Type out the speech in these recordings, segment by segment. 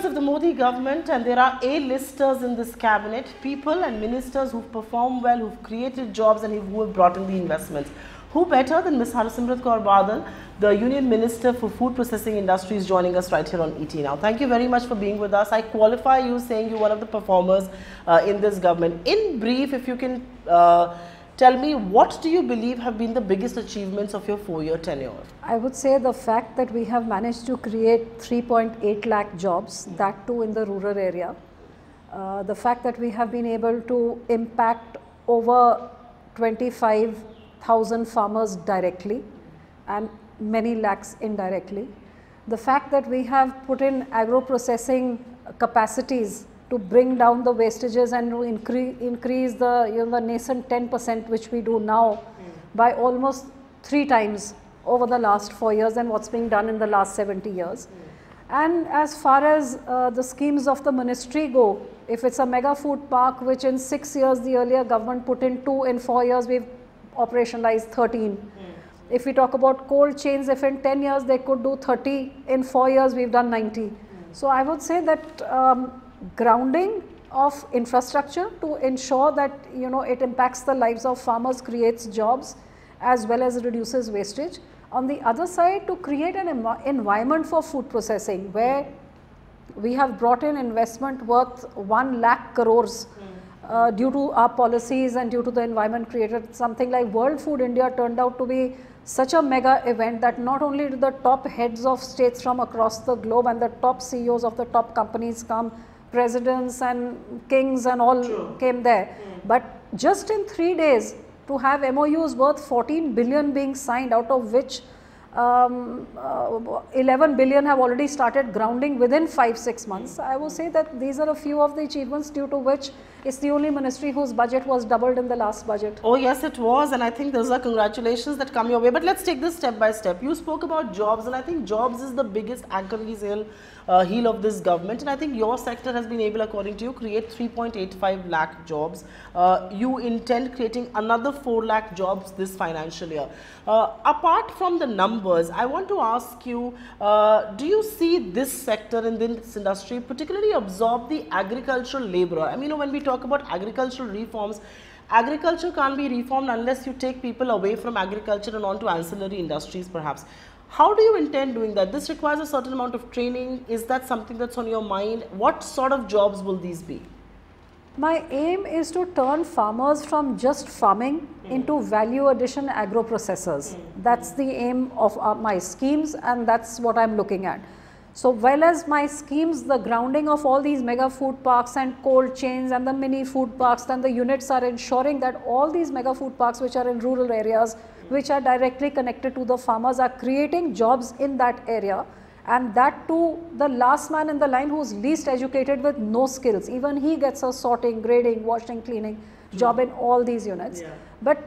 of the Modi government, and there are A-listers in this cabinet, people and ministers who've performed well, who've created jobs and who have brought in the investments. Who better than Ms. Harsimrat Kaur Badal, the Union Minister for Food Processing Industries, joining us right here on ET Now. Thank you very much for being with us. I qualify you saying you're one of the performers in this government. In brief, if you can tell me, what do you believe have been the biggest achievements of your 4-year tenure? I would say the fact that we have managed to create 3.8 lakh jobs, that too in the rural area. The fact that we have been able to impact over 25,000 farmers directly and many lakhs indirectly. The fact that we have put in agro-processing capacities to bring down the wastages and to increase the, the nascent 10% which we do now by almost 3 times over the last 4 years and what's being done in the last 70 years. And as far as the schemes of the ministry go, if it's a mega food park which in 6 years the earlier government put in 2, in 4 years we've operationalized 13. If we talk about cold chains, if in 10 years they could do 30, in 4 years we've done 90. So I would say that grounding of infrastructure to ensure that it impacts the lives of farmers, creates jobs as well as reduces wastage. On the other side, to create an environment for food processing where we have brought in investment worth 1 lakh crores due to our policies and due to the environment created. Something like World Food India turned out to be such a mega event that not only did the top heads of states from across the globe and the top CEOs of the top companies come, presidents and kings and all came there, but just in 3 days to have MOUs worth 14 billion being signed, out of which 11 billion have already started grounding within 5-6 months. I will say that these are a few of the achievements due to which it's the only ministry whose budget was doubled in the last budget. Oh yes, it was, and I think those are congratulations that come your way. But let's take this step by step. You spoke about jobs, and I think jobs is the biggest Achilles heel of this government, and I think your sector has been able, according to you, create 3.85 lakh jobs. You intend creating another 4 lakh jobs this financial year. Apart from the numbers, I want to ask you, do you see this sector in this industry particularly absorb the agricultural laborer? I mean, when we talk about agricultural reforms, agriculture can't be reformed unless you take people away from agriculture and onto ancillary industries perhaps. How do you intend doing that? This requires a certain amount of training. Is that something that's on your mind? What sort of jobs will these be? My aim is to turn farmers from just farming into value addition agro processors. That's the aim of my schemes, and that's what I'm looking at. So well as my schemes, the grounding of all these mega food parks and cold chains and the mini food parks, then the units are ensuring that all these mega food parks which are in rural areas, which are directly connected to the farmers, are creating jobs in that area. And that too, the last man in the line who is least educated with no skills, even he gets a sorting, grading, washing, cleaning job in all these units. But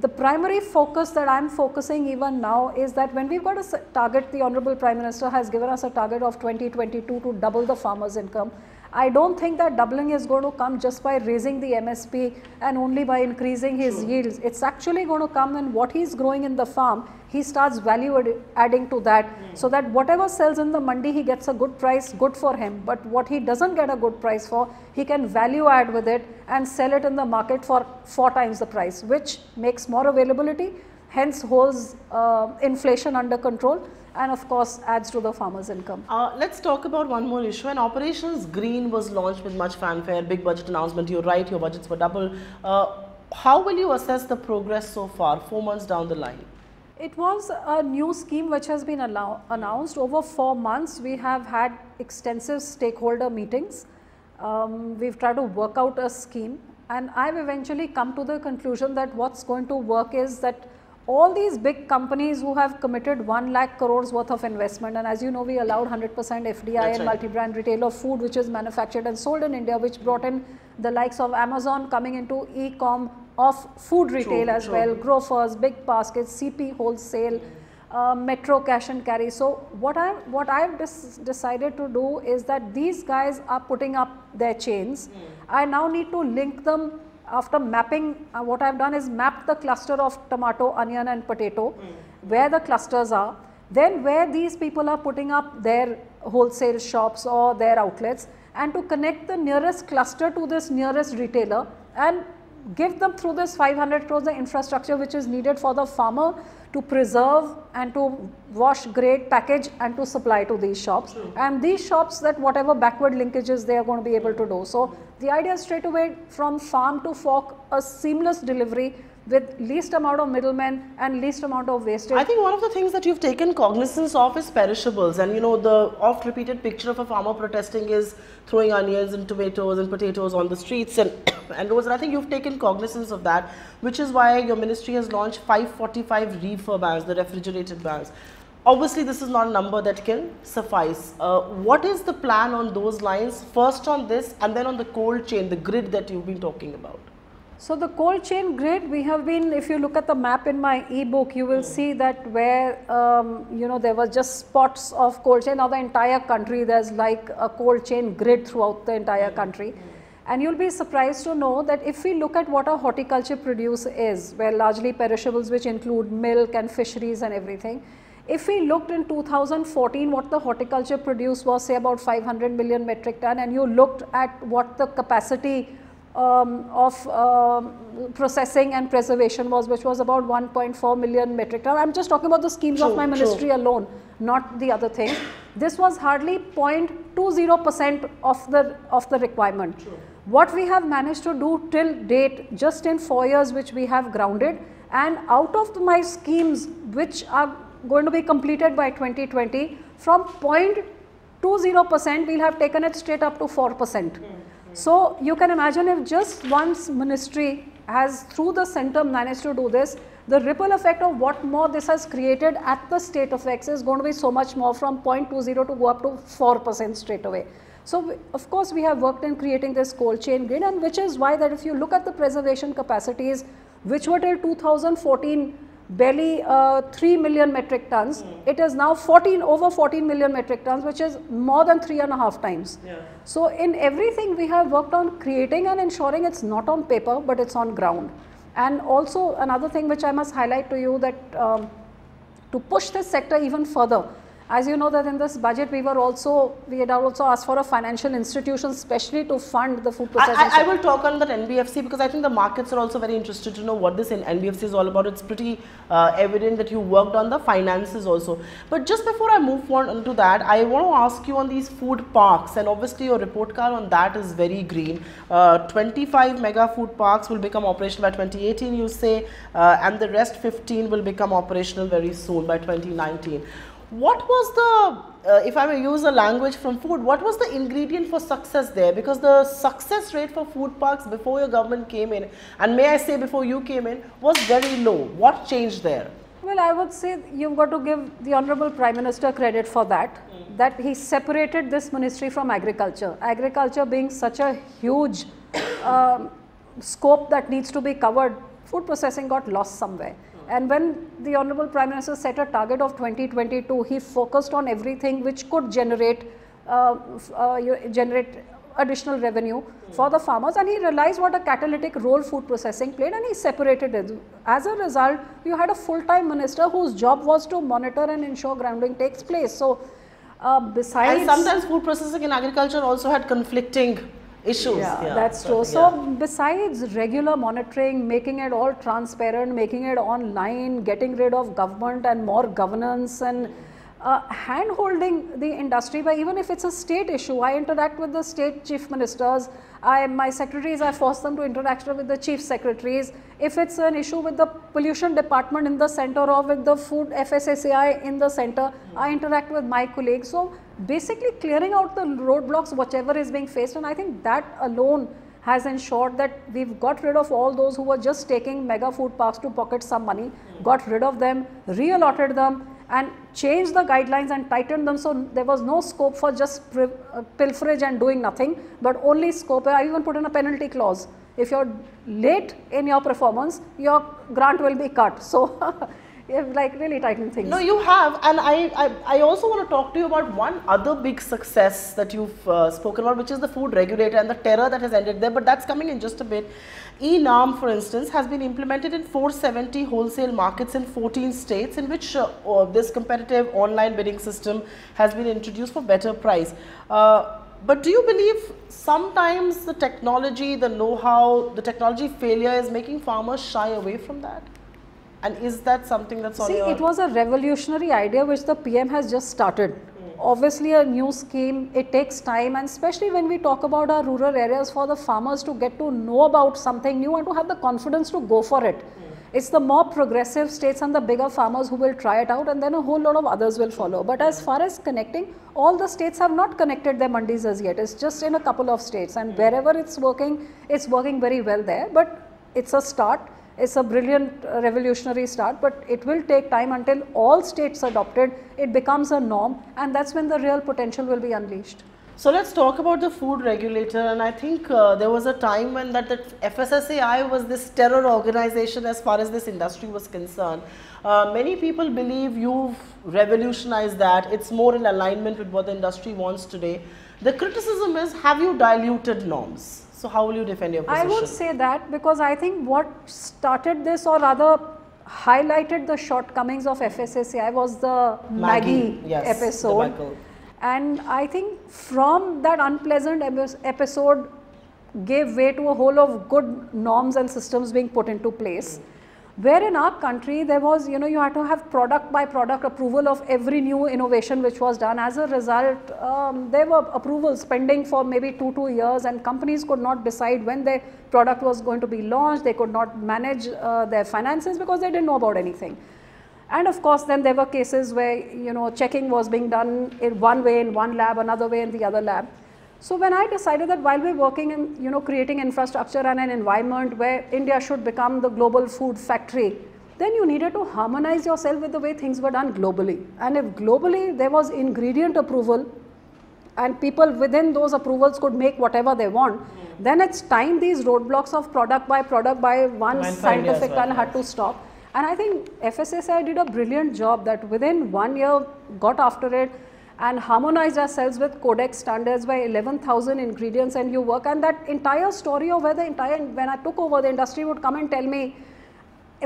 the primary focus that I'm focusing even now is that when we've got a target, the Honorable Prime Minister has given us a target of 2022 to double the farmers' income. I don't think that doubling is going to come just by raising the MSP and only by increasing his yields. It's actually going to come when what he's growing in the farm, he starts value adding to that, so that whatever sells in the mandi, he gets a good price, good for him. But what he doesn't get a good price for, he can value add with it and sell it in the market for 4 times the price, which makes more availability, hence holds inflation under control, and of course adds to the farmer's income. Let's talk about one more issue. And Operations Green was launched with much fanfare, big budget announcement. You're right, your budgets were double. How will you assess the progress so far, 4 months down the line? It was a new scheme which has been announced. Over 4 months, we have had extensive stakeholder meetings. We've tried to work out a scheme, and I've eventually come to the conclusion that what's going to work is that all these big companies who have committed 1 lakh crores worth of investment, and as you know, we allowed 100% FDI and multi-brand retail of food which is manufactured and sold in India, which brought in the likes of Amazon coming into e-com of food retail as well, grofers, big baskets, CP wholesale, metro cash and carry. So what I've decided to do is that these guys are putting up their chains. I now need to link them. After mapping, what I've done is mapped the cluster of tomato, onion and potato, where the clusters are. then where these people are putting up their wholesale shops or their outlets, and to connect the nearest cluster to this nearest retailer and give them through this 500 crores the infrastructure which is needed for the farmer to preserve and to wash, grade, package and to supply to these shops. And these shops, that whatever backward linkages they are going to be able to do. So the idea is straight away from farm to fork, a seamless delivery with least amount of middlemen and least amount of wastage. I think one of the things that you've taken cognizance of is perishables, and you know, the oft repeated picture of a farmer protesting is throwing onions and tomatoes and potatoes on the streets and roads, and I think you've taken cognizance of that, which is why your ministry has launched 545 reefer bans, the refrigerated bans. Obviously, this is not a number that can suffice. What is the plan on those lines? First on this, and then on the cold chain, the grid that you've been talking about. So the cold chain grid, we have been, if you look at the map in my e-book, you will see that where, you know, there were just spots of cold chain. Now the entire country, there's like a cold chain grid throughout the entire country. And you'll be surprised to know that if we look at what a horticulture produce is, where largely perishables which include milk and fisheries and everything, if we looked in 2014 what the horticulture produce was, say about 500 million metric ton, and you looked at what the capacity of processing and preservation was, which was about 1.4 million metric ton. I'm just talking about the schemes of my ministry alone, not the other things. This was hardly 0.20% of the requirement. What we have managed to do till date, just in 4 years which we have grounded, and out of my schemes which are going to be completed by 2020, from 0.20% we'll have taken it straight up to 4%. So you can imagine if just one ministry has through the center managed to do this, the ripple effect of what more this has created at the state effects is going to be so much more, from 0.20 to go up to 4% straight away. So of course we have worked in creating this cold chain grid, and which is why that if you look at the preservation capacities which were till 2014 barely 3 million metric tons, it is now over 14 million metric tons, which is more than 3.5 times. So in everything we have worked on creating and ensuring it's not on paper but it's on ground. And also another thing which I must highlight to you, that to push this sector even further, as you know that in this budget we had also asked for a financial institution especially to fund the food processing. I will talk on that NBFC, because I think the markets are also very interested to know what this NBFC is all about. It's pretty evident that you worked on the finances also. But just before I move on to that, I want to ask you on these food parks, and obviously your report card on that is very green. 25 mega food parks will become operational by 2018, you say, and the rest 15 will become operational very soon by 2019. What was the, if I may use a language from food, what was the ingredient for success there? Because the success rate for food parks before your government came in, and may I say before you came in, was very low. What changed there? Well, I would say you've got to give the Honorable Prime Minister credit for that, that he separated this ministry from agriculture. Agriculture being such a huge scope that needs to be covered, food processing got lost somewhere. And when the Honorable Prime Minister set a target of 2022, he focused on everything which could generate additional revenue for the farmers, and he realized what a catalytic role food processing played, and he separated it. As a result, you had a full-time minister whose job was to monitor and ensure grounding takes place. So, besides... And sometimes food processing and agriculture also had conflicting issues. Yeah, that's true. So besides regular monitoring, making it all transparent, making it online, getting rid of government and more governance, and hand-holding the industry by, even if it's a state issue, I interact with the state chief ministers, my secretaries, I force them to interact with the chief secretaries. If it's an issue with the pollution department in the center or with the food FSSAI in the center, I interact with my colleagues. So basically clearing out the roadblocks, whichever is being faced, and I think that alone has ensured that we've got rid of all those who were just taking mega food parks to pocket some money, got rid of them, re-allotted them, and changed the guidelines and tightened them, so there was no scope for just pilferage and doing nothing, but only scope. I even put in a penalty clause. If you're late in your performance, your grant will be cut. So You've like really tightened things. No, you have, and I also want to talk to you about one other big success that you've spoken about, which is the food regulator and the terror that has ended there, but that's coming in just a bit. E-NAM, for instance, has been implemented in 470 wholesale markets in 14 states, in which this competitive online bidding system has been introduced for better price. But do you believe sometimes the technology, the know-how, the technology failure is making farmers shy away from that? And is that something that's on your... See, it was a revolutionary idea which the PM has just started. Obviously a new scheme, it takes time, and especially when we talk about our rural areas, for the farmers to get to know about something new and to have the confidence to go for it. It's the more progressive states and the bigger farmers who will try it out, and then a whole lot of others will follow. But as far as connecting, all the states have not connected their mandis as yet. It's just in a couple of states, and wherever it's working very well there. But it's a start. It's a brilliant revolutionary start, but it will take time until all states adopt it, it becomes a norm, and that's when the real potential will be unleashed. So let's talk about the food regulator, and I think there was a time when that the FSSAI was this terror organization as far as this industry was concerned. Many people believe you've revolutionized that. It's more in alignment with what the industry wants today. The criticism is, have you diluted norms? So how will you defend your position? I won't say that, because I think what started this, or rather highlighted the shortcomings of FSSAI, was the Maggie episode. And I think from that unpleasant episode gave way to a whole of good norms and systems being put into place. Where in our country there was, you had to have product by product approval of every new innovation which was done. As a result, there were approvals pending for maybe 2 years, and companies could not decide when their product was going to be launched. They could not manage their finances because they didn't know about anything. And of course, then there were cases where, checking was being done in one way in one lab, another way in the other lab. So when I decided that while we're working in, creating infrastructure and an environment where India should become the global food factory, then you needed to harmonize yourself with the way things were done globally. And if globally there was ingredient approval and people within those approvals could make whatever they want, then it's time these roadblocks of product by one scientific had to stop. And I think FSSAI did a brilliant job that within 1 year got after it and harmonized ourselves with Codex standards by 11,000 ingredients, and you work. And that entire story of where when I took over, the industry would come and tell me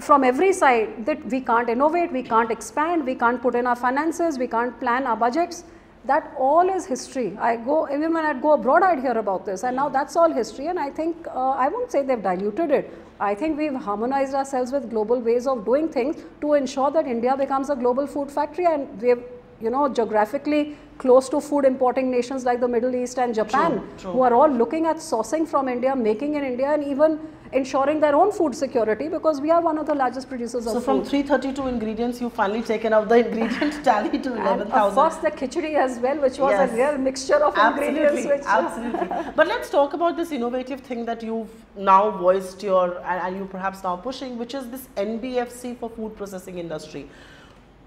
from every side that we can't innovate, we can't expand, we can't put in our finances, we can't plan our budgets. That all is history. Even when I'd go abroad, I'd hear about this, and now that's all history. And I think, I won't say they've diluted it. I think we've harmonized ourselves with global ways of doing things to ensure that India becomes a global food factory, and we've, geographically close to food importing nations like the Middle East and Japan, who are all looking at sourcing from India, making in India, and even ensuring their own food security, because we are one of the largest producers of food. So from 332 ingredients, you've finally taken out the ingredient tally to 11,000. Of course, the khichdi as well, which was a real mixture of ingredients. Absolutely. But let's talk about this innovative thing that you've now voiced and you perhaps now pushing, which is this NBFC for food processing industry.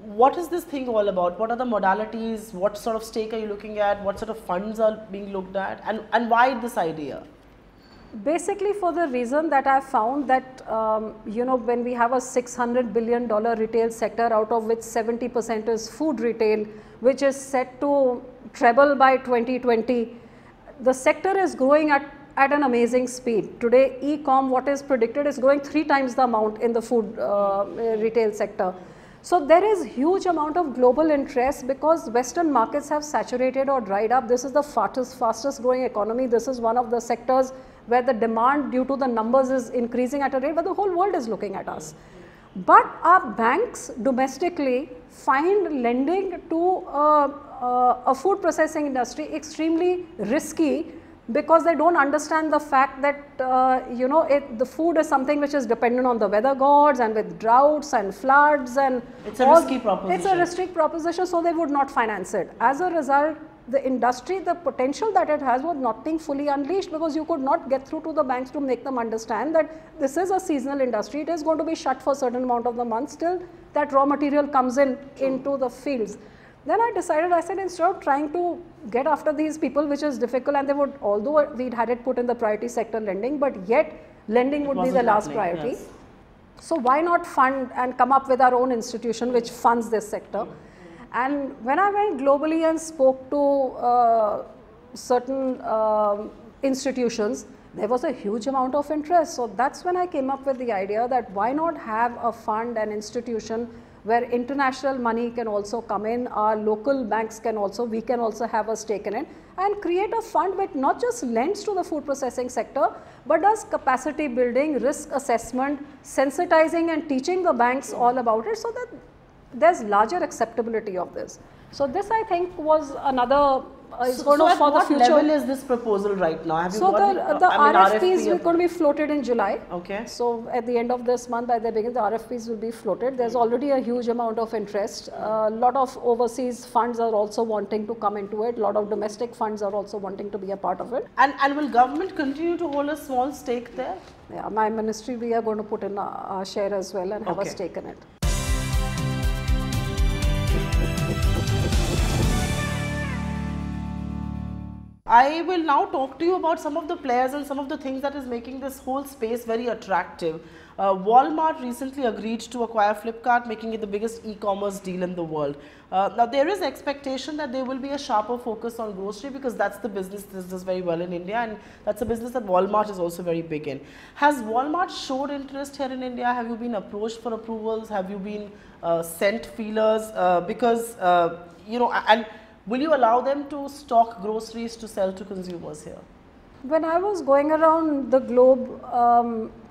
What is this thing all about? What are the modalities? What sort of stake are you looking at? What sort of funds are being looked at? And why this idea? Basically for the reason that I found that, when we have a $600 billion retail sector, out of which 70% is food retail, which is set to treble by 2020, the sector is growing at an amazing speed. Today, e-com, what is predicted, is growing 3 times the amount in the food retail sector. So there is huge amount of global interest because Western markets have saturated or dried up. This is the fastest growing economy. This is one of the sectors where the demand due to the numbers is increasing at a rate where the whole world is looking at us. But our banks domestically find lending to a food processing industry extremely risky, because they don't understand the fact that the food is something which is dependent on the weather gods, and with droughts and floods, and it's a risky proposition. It's a risky proposition, so they would not finance it. As a result, the industry, the potential that it has was not being fully unleashed, because you could not get through to the banks to make them understand that this is a seasonal industry. It is going to be shut for a certain amount of the month till that raw material comes into the fields. Then I decided, I said, instead of trying to get after these people, which is difficult, and they would, although we'd had it put in the priority sector lending, but yet lending would be the last priority. Yes. So why not fund and come up with our own institution which funds this sector? And when I went globally and spoke to certain institutions, there was a huge amount of interest. So that's when I came up with the idea that why not have a fund, an institution where international money can also come in, our local banks can also, we can also have a stake in it, and create a fund which not just lends to the food processing sector, but does capacity building, risk assessment, sensitizing and teaching the banks all about it, so that there's larger acceptability of this. So this I think was another so at what level is this proposal right now? Have you got the RFPs are going to be floated in July. Okay. So at the end of this month, by the beginning, the RFPs will be floated. There's already a huge amount of interest. A lot of overseas funds are also wanting to come into it. A lot of domestic funds are also wanting to be a part of it. And will government continue to hold a small stake there? Yeah, my ministry, we are going to put in our share as well and have a stake in it. I will now talk to you about some of the players and some of the things that is making this whole space very attractive. Walmart recently agreed to acquire Flipkart, making it the biggest e-commerce deal in the world. Now there is expectation that there will be a sharper focus on grocery because that's the business that does very well in India, and that's a business that Walmart is also very big in. Has Walmart showed interest here in India? Have you been approached for approvals? Have you been sent feelers? Because, you know, and will you allow them to stock groceries to sell to consumers here? When I was going around the globe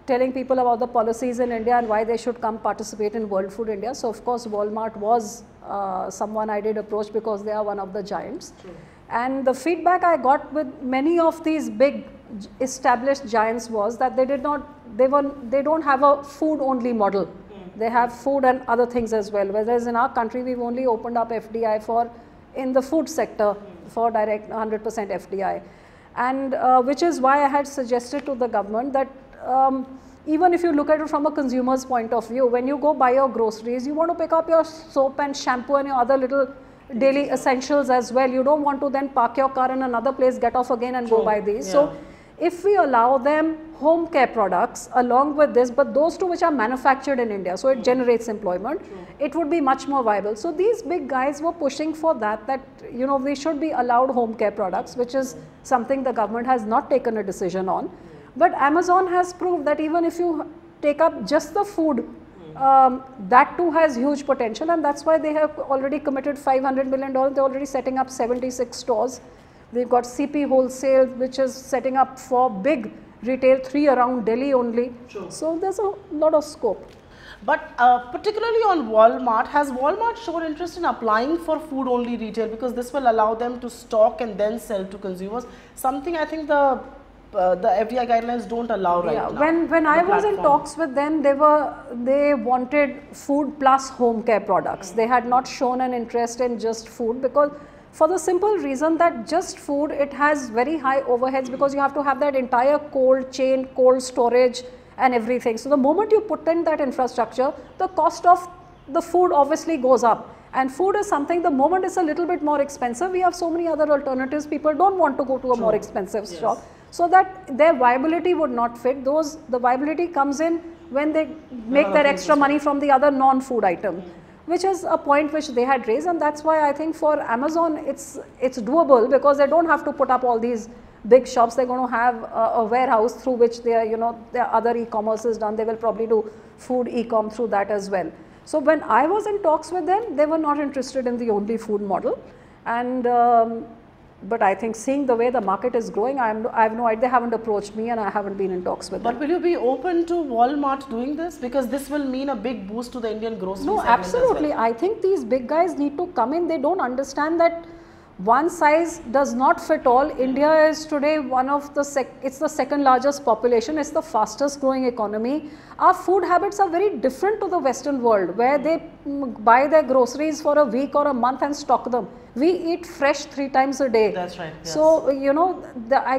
telling people about the policies in India and why they should come participate in World Food India, so of course Walmart was someone I did approach because they are one of the giants. True. And the feedback I got with many of these big established giants was that they don't have a food only model. They have food and other things as well, whereas in our country we've only opened up FDI for in the food sector for direct 100% FDI, and which is why I had suggested to the government that even if you look at it from a consumer's point of view, when you go buy your groceries, you want to pick up your soap and shampoo and your other little daily essentials as well. You don't want to then park your car in another place, get off again and go buy these. Yeah. So if we allow them home care products along with this, but those two which are manufactured in India, so it generates employment, it would be much more viable. So these big guys were pushing for that you know, we should be allowed home care products, which is something the government has not taken a decision on. But Amazon has proved that even if you take up just the food, that too has huge potential, and that's why they have already committed $500 million. They're already setting up 76 stores. They've got CP Wholesale, which is setting up for big retail, 3 around Delhi only. True. So there's a lot of scope. But particularly on Walmart, has Walmart shown interest in applying for food only retail, because this will allow them to stock and then sell to consumers, something I think the FDI guidelines don't allow right now. When I was in talks with them, they wanted food plus home care products. They had not shown an interest in just food, because for the simple reason that just food, it has very high overheads, because you have to have that entire cold chain, cold storage and everything. So the moment you put in that infrastructure, the cost of the food obviously goes up. And food is something, the moment it's a little bit more expensive, we have so many other alternatives. People don't want to go to a more expensive shop. So that their viability would not fit. The viability comes in when they make their extra money from the other non-food item, which is a point which they had raised, and that's why I think for Amazon it's doable, because they don't have to put up all these big shops. They're going to have a warehouse through which their other e-commerce is done. They will probably do food e-com through that as well. So when I was in talks with them, they were not interested in the only food model, and but I think seeing the way the market is growing, I have no idea. They haven't approached me and I haven't been in talks with them. But will you be open to Walmart doing this? Because this will mean a big boost to the Indian grocery segment. No, absolutely. I think these big guys need to come in. They don't understand that one size does not fit all. India is today one of it's the second largest population. It's the fastest growing economy. Our food habits are very different to the Western world, where they buy their groceries for a week or a month and stock them. We eat fresh 3 times a day. That's right. Yes. So,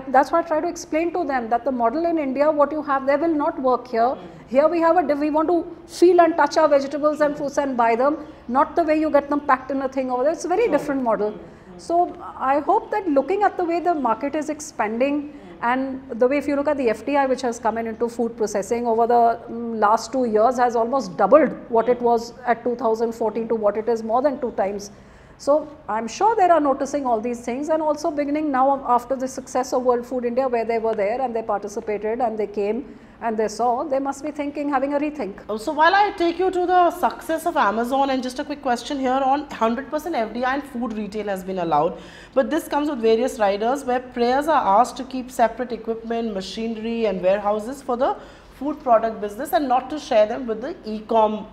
that's why I try to explain to them that the model in India, what you have there will not work here. Here we have we want to feel and touch our vegetables and fruits and buy them, not the way you get them packed in a thing over there. It's a very different model. So I hope that looking at the way the market is expanding And the way if you look at the FDI which has come in into food processing over the last 2 years has almost doubled what it was at 2014 to what it is, more than 2 times. So I'm sure they are noticing all these things, and also beginning now after the success of World Food India, where they were there and they participated and they came and they saw, they must be thinking, having a rethink. So while I take you to the success of Amazon, and just a quick question here on 100% FDI and food retail has been allowed, but this comes with various riders where players are asked to keep separate equipment, machinery and warehouses for the food product business and not to share them with the e-com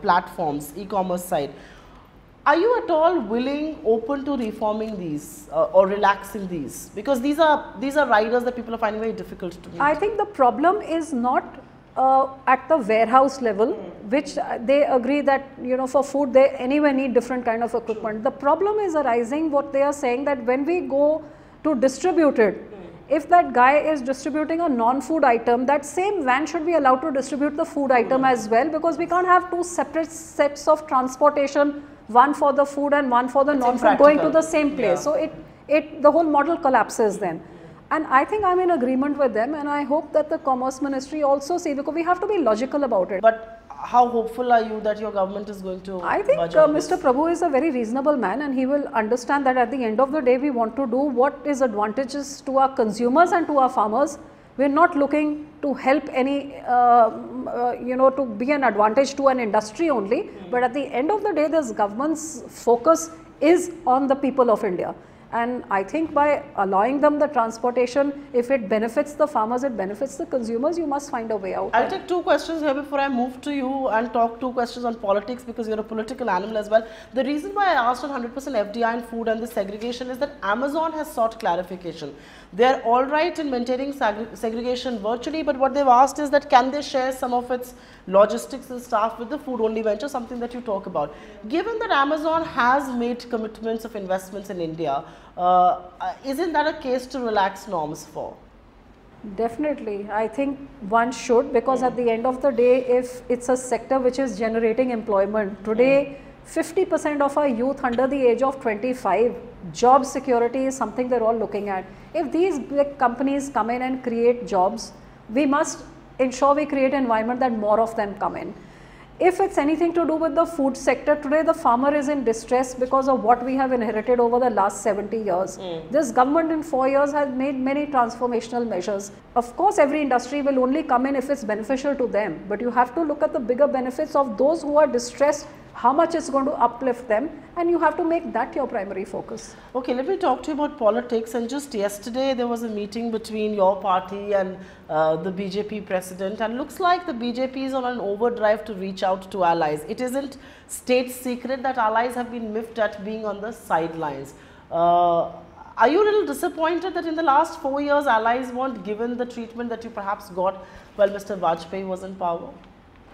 platforms, e-commerce side. Are you at all willing, open to reforming these or relaxing these? Because these are riders that people are finding very difficult to meet. I think the problem is not at the warehouse level, which they agree that, you know, for food they anyway need different kind of equipment. The problem is arising, what they are saying, that when we go to distribute it, if that guy is distributing a non-food item, that same van should be allowed to distribute the food item as well, because we can't have 2 separate sets of transportation, one for the food and one for the non-food, going to the same place. So the whole model collapses then. And I think I'm in agreement with them, and I hope that the Commerce Ministry also see, because we have to be logical about it. But how hopeful are you that your government is going to I think Mr. Prabhu is a very reasonable man, and he will understand that at the end of the day we want to do what is advantageous to our consumers and to our farmers. We are not looking to help any, you know, to be an advantage to an industry only, but at the end of the day this government's focus is on the people of India. And I think by allowing them the transportation, if it benefits the farmers, it benefits the consumers, you must find a way out. I'll take 2 questions here before I move to you and talk 2 questions on politics, because you're a political animal as well. The reason why I asked on 100% FDI and food and the segregation is that Amazon has sought clarification. They're all right in maintaining segregation virtually, but what they've asked is that can they share some of its logistics and staff with the food only venture, something that you talk about. Given that Amazon has made commitments of investments in India, isn't that a case to relax norms for? Definitely, I think one should, because at the end of the day, if it's a sector which is generating employment, today 50% of our youth under the age of 25, job security is something they're all looking at. If these big companies come in and create jobs, we must ensure we create an environment that more of them come in. If it's anything to do with the food sector, today the farmer is in distress because of what we have inherited over the last 70 years. This government in 4 years has made many transformational measures. Of course, every industry will only come in if it's beneficial to them, but you have to look at the bigger benefits of those who are distressed, how much it's going to uplift them, and you have to make that your primary focus. Okay, let me talk to you about politics. And just yesterday there was a meeting between your party and the BJP president, and looks like the BJP is on an overdrive to reach out to allies. It isn't state secret that allies have been miffed at being on the sidelines. Are you a little disappointed that in the last 4 years allies weren't given the treatment that you perhaps got while Mr. Vajpayee was in power?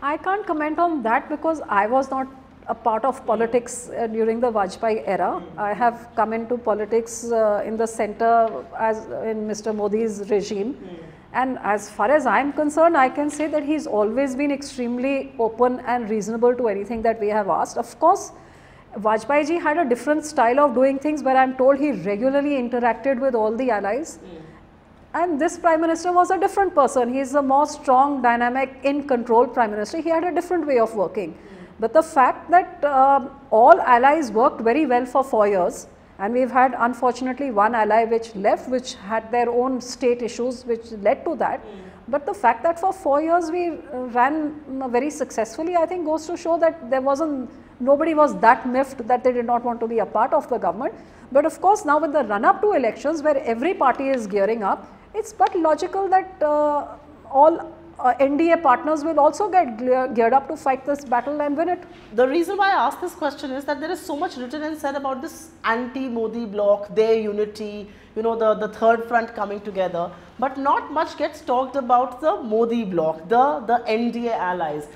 I can't comment on that because I was not a part of politics during the Vajpayee era. I have come into politics in the center as in Mr. Modi's regime. And as far as I am concerned, I can say that he's always been extremely open and reasonable to anything that we have asked. Of course, Vajpayee ji had a different style of doing things, where I am told he regularly interacted with all the allies. And this Prime Minister was a different person. He is a more strong, dynamic, in control Prime Minister. He had a different way of working. But the fact that all allies worked very well for 4 years, and we've had unfortunately one ally which left, which had their own state issues which led to that. But the fact that for 4 years we ran very successfully, I think goes to show that there wasn't, nobody was that miffed that they did not want to be a part of the government. But of course, now with the run up to elections where every party is gearing up, it's but logical that all NDA partners will also get geared up to fight this battle and win it. The reason why I ask this question is that there is so much written and said about this anti-Modi bloc, their unity, you know, the third front coming together, but not much gets talked about the Modi bloc, the NDA allies.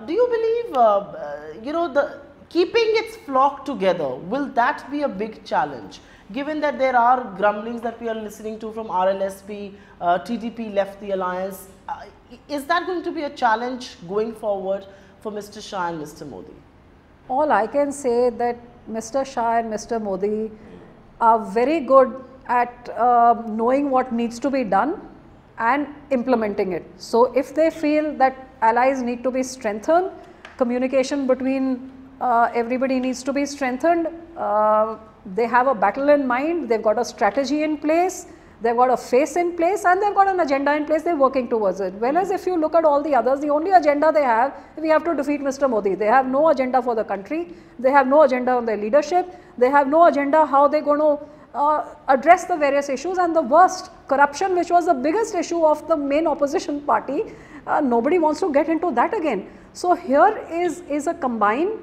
Do you believe, you know, keeping its flock together, will that be a big challenge? Given that there are grumblings that we are listening to from RLSP, TDP left the alliance, is that going to be a challenge going forward for Mr. Shah and Mr. Modi? All I can say that Mr. Shah and Mr. Modi are very good at knowing what needs to be done and implementing it. So if they feel that allies need to be strengthened, communication between everybody needs to be strengthened, they have a battle in mind, they've got a strategy in place, they've got a face in place, and they've got an agenda in place, they're working towards it. Whereas if you look at all the others, the only agenda they have, we have to defeat Mr. Modi. They have no agenda for the country, they have no agenda on their leadership, they have no agenda how they're going to address the various issues, and the worst, corruption, which was the biggest issue of the main opposition party, nobody wants to get into that again. So here is a combine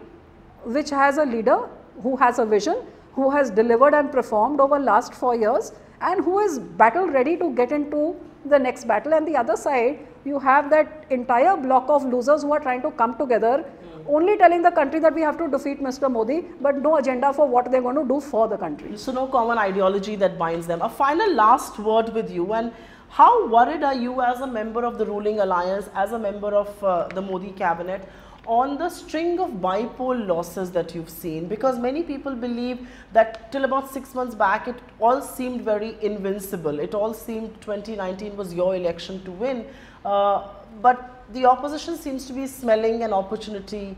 which has a leader who has a vision, who has delivered and performed over last 4 years, and who is battle ready to get into the next battle. And the other side, you have that entire block of losers who are trying to come together, only telling the country that we have to defeat Mr. Modi, but no agenda for what they're going to do for the country. So no common ideology that binds them. A final last word with you, and how worried are you as a member of the ruling alliance, as a member of the Modi cabinet, on the string of bypoll losses that you've seen? Because many people believe that till about 6 months back, it all seemed very invincible. It all seemed 2019 was your election to win. But the opposition seems to be smelling an opportunity,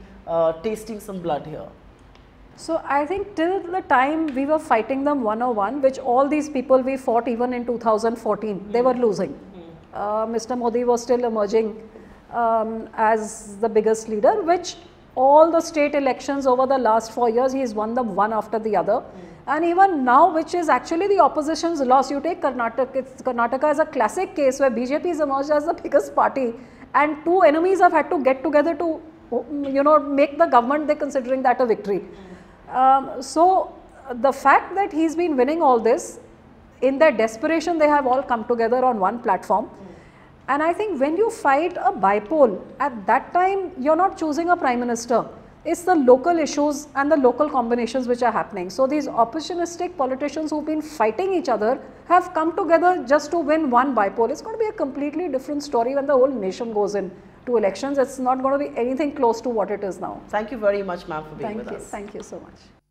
tasting some blood here. So I think till the time we were fighting them 101, which all these people we fought even in 2014, they were losing. Mr. Modi was still emerging as the biggest leader, which all the state elections over the last 4 years, he has won them one after the other. And even now, which is actually the opposition's loss, you take Karnataka, Karnataka as a classic case where BJP has emerged as the biggest party, and two enemies have had to get together to, you know, make the government, they're considering that a victory. So the fact that he's been winning all this, in their desperation, they have all come together on one platform. And I think when you fight a bypoll, at that time, you're not choosing a prime minister. It's the local issues and the local combinations which are happening. So these opportunistic politicians who've been fighting each other have come together just to win one bypoll. It's going to be a completely different story when the whole nation goes into elections. It's not going to be anything close to what it is now. Thank you very much, ma'am, for being with us. Thank you so much.